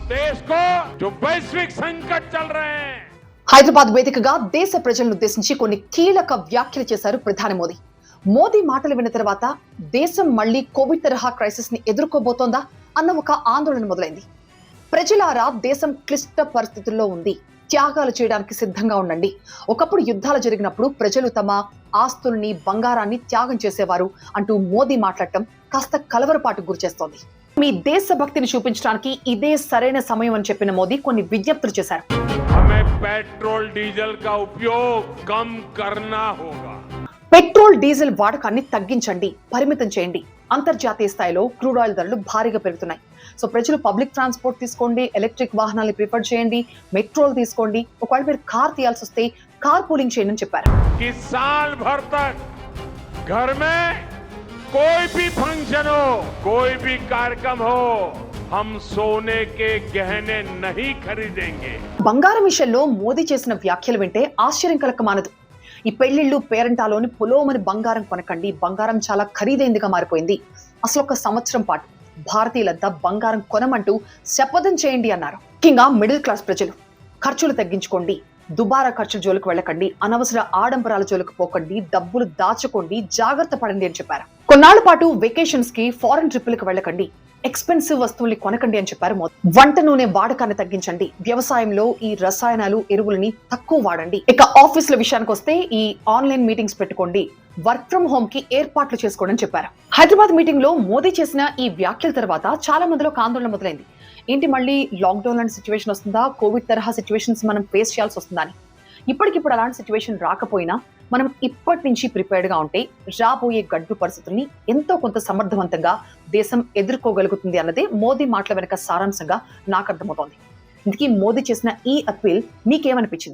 देश को जो वैश्विक संकट चल रहे हैं। హైదరాబాద్ వేదికగా దేశ ప్రజలను ఉద్దేశించి కొన్ని కీలక వ్యాఖ్యలు చేశారు ప్రధాని మోదీ. మోదీ మాటలు విన్న తర్వాత దేశం మళ్లీ కోవిడ్ తరహా క్రైసిస్ ని ఎదుర్కోబోతోందా అన్న ఒక ఆందోళన మొదలైంది. ప్రజలారా, దేశం క్లిష్ట పరిస్థితుల్లో ఉంది, త్యాగాలు చేయడానికి సిద్ధంగా ఉండండి. ఒకప్పుడు యుద్ధాలు జరిగినప్పుడు ప్రజలు తమ ఆస్తుల్ని, బంగారాన్ని త్యాగం చేసేవారు అంటూ మోదీ మాట్లాడటం కాస్త కలవరపాటుకు గురిచేస్తోంది. మీ దేశభక్తిని చూపించడానికి ఇదే సరైన సమయం అని చెప్పిన మోదీ కొన్ని విజ్ఞప్తులు చేశారు. हमें पेट्रोल डीजल का उपयोग कम करना होगा. పెట్రోల్, డీజిల్ వాడకాన్ని తగ్గించండి, పరిమితం చేయండి. అంతర్జాతీయ స్థాయిలో క్రూడ్ ఆయిల్ ధరలు భారీగా పెరుగుతున్నాయి. సో ప్రజలు పబ్లిక్ ట్రాన్స్పోర్ట్ తీసుకోండి, ఎలక్ట్రిక్ వాహనాన్ని ప్రిఫర్ చేయండి, మెట్రోలు తీసుకోండి. ఒకవేళ మీరు కార్ తీయాల్సి వస్తే కార్ పూలింగ్ చేయండి అని చెప్పారు. कि साल भर तक घर में कोई भी फंक्शन हो, कोई भी कार्यक्रम हो, हम सोने के गहने नहीं खरीदेंगे. బంగారం విషయంలో మోదీ చేసిన వ్యాఖ్యలు వింటే ఆశ్చర్యం కలగమానదు. ఈ పెళ్లిళ్ళు, పేరంటాలోని పొలోమని బంగారం కొనకండి, బంగారం చాలా ఖరీదైందిగా మారిపోయింది. అసలు ఒక సంవత్సరం పాటు భారతీయులంతా బంగారం కొనమంటూ శపథం చేయండి అన్నారు. ముఖ్యంగా మిడిల్ క్లాస్ ప్రజలు ఖర్చులు తగ్గించుకోండి, దుబారా ఖర్చుల జోలికి వెళ్ళకండి, అనవసర ఆడంబరాల జోలికి పోకండి, డబ్బులు దాచుకోండి, జాగ్రత్త పడండి అని చెప్పారు. కొన్నాళ్ల పాటు వెకేషన్స్ కి, ఫారెన్ ట్రిప్పులకు వెళ్ళకండి, ఎక్స్పెన్సివ్ వస్తువుల్ని కొనకండి అని చెప్పారు మోదీ. వంట నూనె వాడకాన్ని తగ్గించండి, వ్యవసాయంలో ఈ రసాయనాలు, ఎరువులని తక్కువ వాడండి. ఇక ఆఫీసుల విషయానికి వస్తే ఈ ఆన్లైన్ మీటింగ్స్ పెట్టుకోండి, వర్క్ ఫ్రం హోమ్ కి ఏర్పాట్లు చేసుకోండి అని చెప్పారు. హైదరాబాద్ మీటింగ్ లో మోదీ చేసిన ఈ వ్యాఖ్యల తర్వాత చాలా మందిలో ఒక ఆందోళన మొదలైంది. ఏంటి, మళ్ళీ లాక్డౌన్ లాంటి సిచ్యువేషన్ వస్తుందా, కోవిడ్ తరహా సిచ్యువేషన్స్ మనం ఫేస్ చేయాల్సి వస్తుందా అని. ఇప్పటికిప్పుడు అలాంటి సిచ్యువేషన్ రాకపోయినా మనం ఇప్పటి నుంచి ప్రిపేర్డ్ గా ఉంటే రాబోయే గడ్డు పరిస్థితుల్ని ఎంతో కొంత సమర్థవంతంగా దేశం ఎదుర్కోగలుగుతుంది అన్నదే మోదీ మాటల వెనక సారాంశంగా నాకు అర్థమవుతోంది. ఇందుకీ మోదీ చేసిన ఈ అప్పీల్ మీకేమనిపించింది?